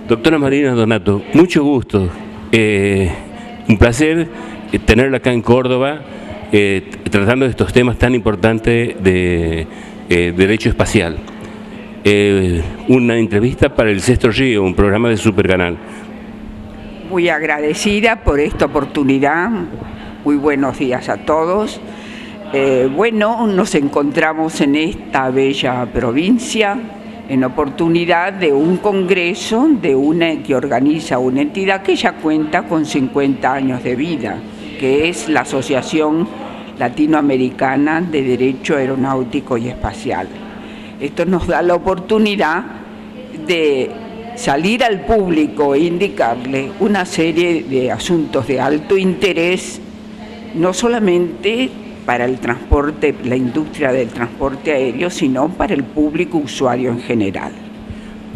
Doctora Marina Donato, mucho gusto. Un placer tenerla acá en Córdoba, tratando de estos temas tan importantes de derecho espacial. Una entrevista para el Sexto Río, un programa de Supercanal. Muy agradecida por esta oportunidad. Muy buenos días a todos. Nos encontramos en esta bella provincia en oportunidad de un congreso que organiza una entidad que ya cuenta con 50 años de vida, que es la Asociación Latinoamericana de Derecho Aeronáutico y Espacial. Esto nos da la oportunidad de salir al público e indicarle una serie de asuntos de alto interés, no solamente para el transporte, la industria del transporte aéreo, sino para el público usuario en general.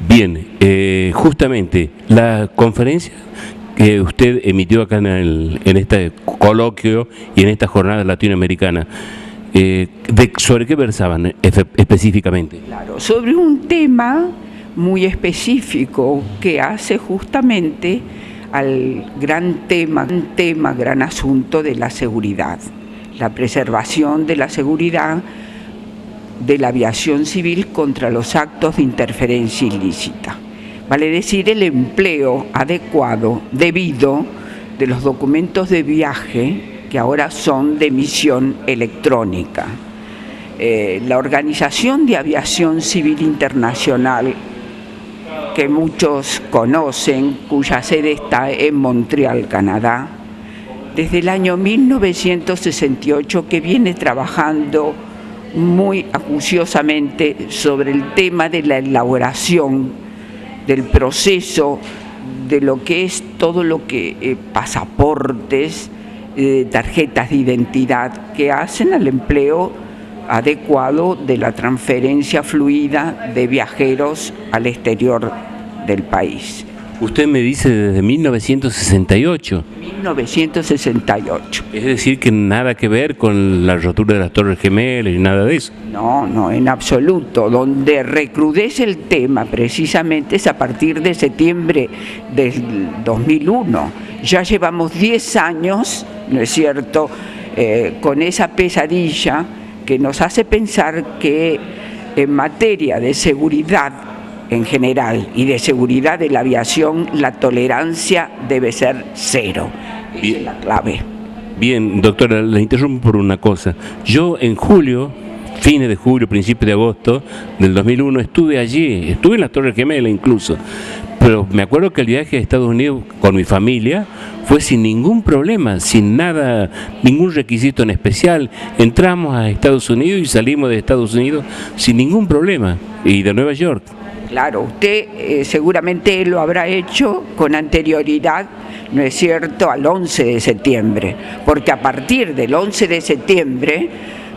Bien, justamente la conferencia que usted emitió acá en este coloquio y en esta jornada latinoamericana, ¿sobre qué versaban específicamente? Claro, sobre un tema muy específico que hace justamente al gran asunto de la seguridad. La preservación de la seguridad de la aviación civil contra los actos de interferencia ilícita. Vale decir, el empleo adecuado, debido, de los documentos de viaje que ahora son de emisión electrónica. La Organización de Aviación Civil Internacional, que muchos conocen, cuya sede está en Montreal, Canadá, desde el año 1968 que viene trabajando muy acuciosamente sobre el tema de la elaboración del proceso de lo que es todo lo que pasaportes, tarjetas de identidad que hacen al empleo adecuado de la transferencia fluida de viajeros al exterior del país. Usted me dice desde 1968. 1968. Es decir, que nada que ver con la rotura de las Torres Gemelas y nada de eso. No, en absoluto. Donde recrudece el tema precisamente es a partir de septiembre del 2001. Ya llevamos 10 años, ¿no es cierto?, con esa pesadilla que nos hace pensar que en materia de seguridad en general y de seguridad de la aviación, la tolerancia debe ser cero. Esa es la clave. Bien, doctora, le interrumpo por una cosa. Yo en julio, fines de julio, principios de agosto del 2001, estuve allí, estuve en las Torres Gemelas incluso, pero me acuerdo que el viaje a Estados Unidos con mi familia fue sin ningún problema, sin nada, ningún requisito en especial. Entramos a Estados Unidos y salimos de Estados Unidos sin ningún problema, y de Nueva York. Claro, usted seguramente lo habrá hecho con anterioridad, ¿no es cierto?, al 11 de septiembre, porque a partir del 11 de septiembre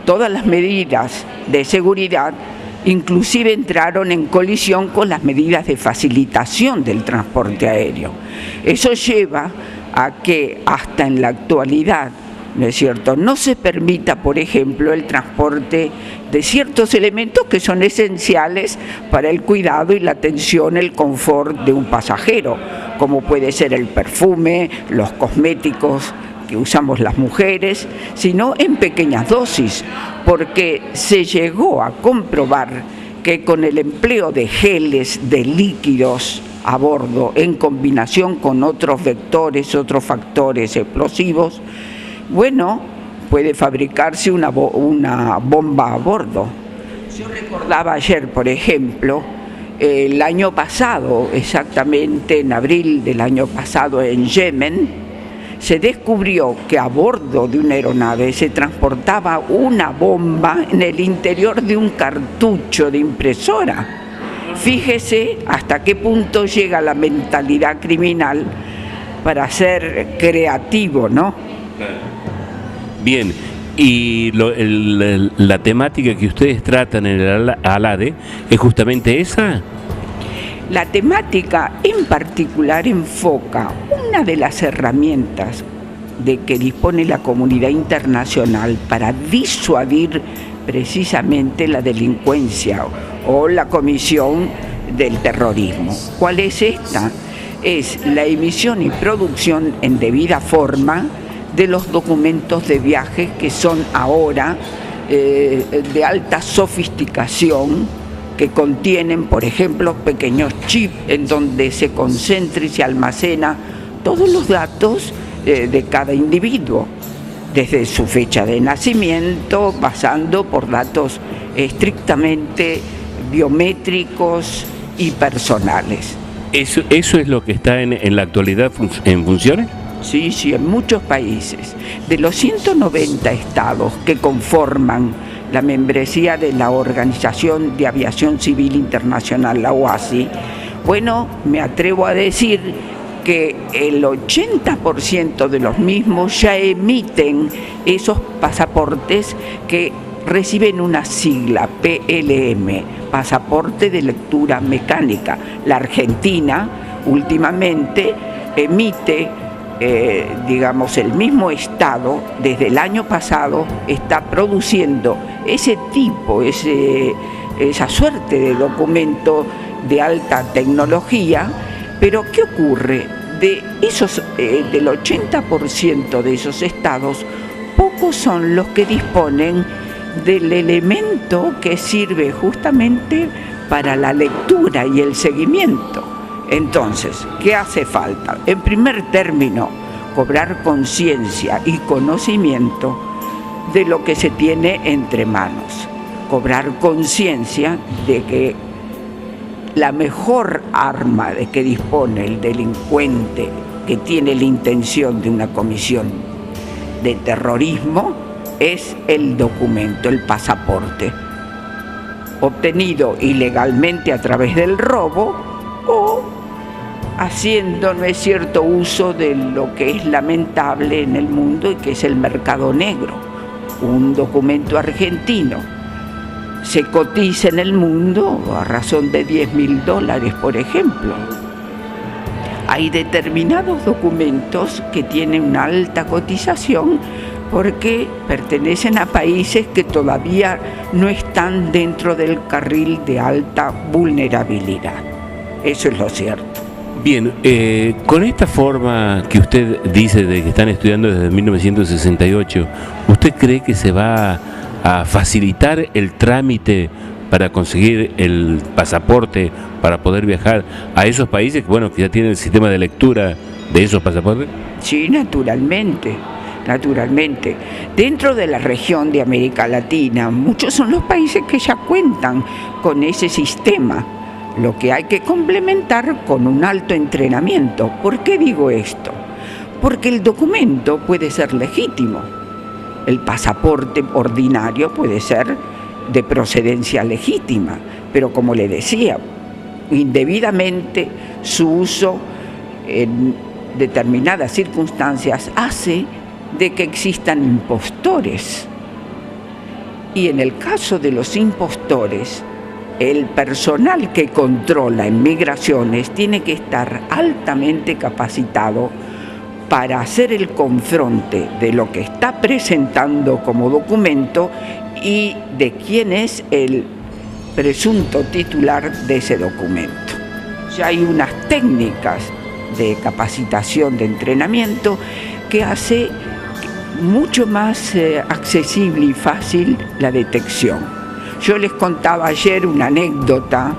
todas las medidas de seguridad inclusive entraron en colisión con las medidas de facilitación del transporte aéreo. Eso lleva a que hasta en la actualidad, ¿no es cierto?, no se permita, por ejemplo, el transporte de ciertos elementos que son esenciales para el cuidado y la atención, el confort de un pasajero, como puede ser el perfume, los cosméticos que usamos las mujeres, sino en pequeñas dosis, porque se llegó a comprobar que con el empleo de geles, de líquidos a bordo, en combinación con otros vectores, otros factores explosivos, puede fabricarse una bomba a bordo. Yo recordaba ayer, por ejemplo, el año pasado, exactamente en abril del año pasado en Yemen, se descubrió que a bordo de una aeronave se transportaba una bomba en el interior de un cartucho de impresora. Fíjese hasta qué punto llega la mentalidad criminal para ser creativo, ¿no? Bien, y la temática que ustedes tratan en el ALADE es justamente esa. La temática en particular enfoca una de las herramientas de que dispone la comunidad internacional para disuadir precisamente la delincuencia o la comisión del terrorismo. ¿Cuál es esta? es la emisión y producción en debida forma de los documentos de viaje que son ahora de alta sofisticación, que contienen, por ejemplo, pequeños chips en donde se concentra y se almacena todos los datos de cada individuo, desde su fecha de nacimiento, pasando por datos estrictamente biométricos y personales. ¿Eso es lo que está en la actualidad en funciones? Sí, en muchos países. De los 190 estados que conforman la membresía de la Organización de Aviación Civil Internacional, la OACI, bueno, me atrevo a decir que el 80% de los mismos ya emiten esos pasaportes que reciben una sigla, PLM, Pasaporte de Lectura Mecánica. La Argentina últimamente emite, el mismo Estado, desde el año pasado, está produciendo ese tipo, esa suerte de documento de alta tecnología. Pero ¿qué ocurre? Del 80% de esos estados, pocos son los que disponen del elemento que sirve justamente para la lectura y el seguimiento. Entonces, ¿qué hace falta? En primer término, cobrar conciencia y conocimiento de lo que se tiene entre manos. Cobrar conciencia de que la mejor arma de que dispone el delincuente que tiene la intención de una comisión de terrorismo es el documento, el pasaporte, obtenido ilegalmente a través del robo o haciendo, ¿no es cierto?, uso de lo que es lamentable en el mundo y que es el mercado negro. Un documento argentino se cotiza en el mundo a razón de $10.000, por ejemplo. Hay determinados documentos que tienen una alta cotización porque pertenecen a países que todavía no están dentro del carril de alta vulnerabilidad. Eso es lo cierto. Bien, con esta forma que usted dice de que están estudiando desde 1968, ¿usted cree que se va a facilitar el trámite para conseguir el pasaporte para poder viajar a esos países que ya tienen el sistema de lectura de esos pasaportes? Sí, naturalmente. Dentro de la región de América Latina, muchos son los países que ya cuentan con ese sistema, lo que hay que complementar con un alto entrenamiento. ¿Por qué digo esto? Porque el documento puede ser legítimo. El pasaporte ordinario puede ser de procedencia legítima, pero como le decía, indebidamente su uso en determinadas circunstancias hace de que existan impostores. Y en el caso de los impostores, el personal que controla en migraciones tiene que estar altamente capacitado para hacer el confronte de lo que está presentando como documento y de quién es el presunto titular de ese documento. Ya hay unas técnicas de capacitación, de entrenamiento, que hace mucho más accesible y fácil la detección. Yo les contaba ayer una anécdota,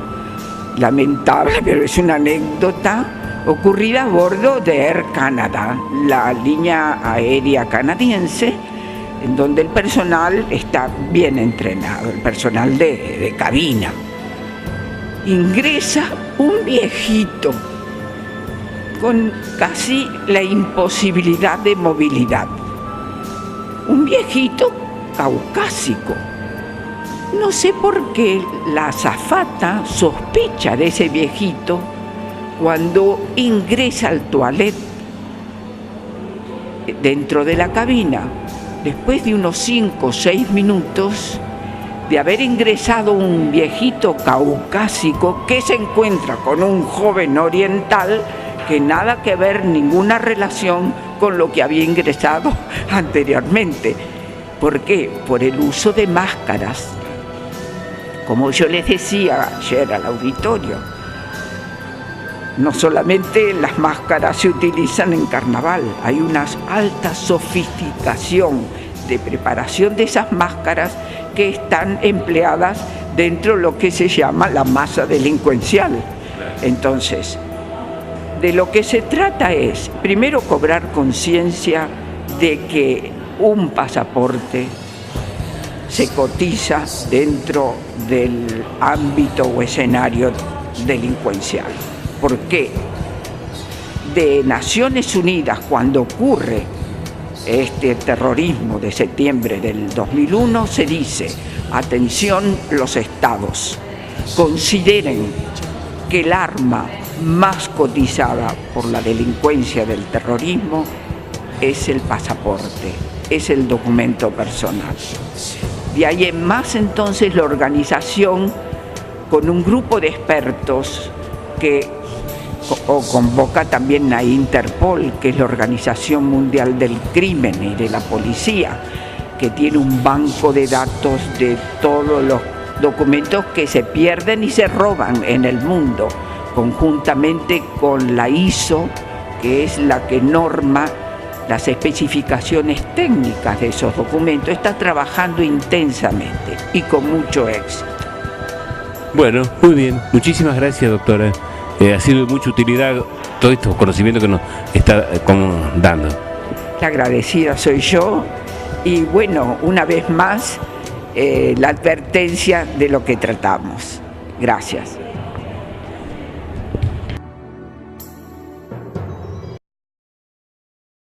lamentable, pero es una anécdota ocurrida a bordo de Air Canada, la línea aérea canadiense, en donde el personal está bien entrenado, el personal de cabina. Ingresa un viejito con casi la imposibilidad de movilidad. Un viejito caucásico. No sé por qué la azafata sospecha de ese viejito cuando ingresa al toilet dentro de la cabina. Después de unos 5 o 6 minutos de haber ingresado un viejito caucásico que se encuentra con un joven oriental que nada que ver, ninguna relación con lo que había ingresado anteriormente. ¿Por qué? Por el uso de máscaras. Como yo les decía ayer al auditorio, No solamente las máscaras se utilizan en carnaval, hay una alta sofisticación de preparación de esas máscaras que están empleadas dentro de lo que se llama la masa delincuencial. Entonces, de lo que se trata es, primero, cobrar conciencia de que un pasaporte se cotiza dentro del ámbito o escenario delincuencial. ¿Por qué? De Naciones Unidas, cuando ocurre este terrorismo de septiembre del 2001, se dice: atención, los estados, consideren que el arma más cotizada por la delincuencia del terrorismo es el pasaporte, es el documento personal. De ahí en más, entonces, la organización, con un grupo de expertos que convoca también a Interpol, que es la Organización Mundial del Crimen y de la Policía, que tiene un banco de datos de todos los documentos que se pierden y se roban en el mundo, conjuntamente con la ISO, que es la que norma las especificaciones técnicas de esos documentos. Está trabajando intensamente y con mucho éxito. Bueno, muy bien. Muchísimas gracias, doctora. Ha sido de mucha utilidad todos estos conocimientos que nos está dando. La agradecida soy yo y bueno, una vez más, la advertencia de lo que tratamos. Gracias.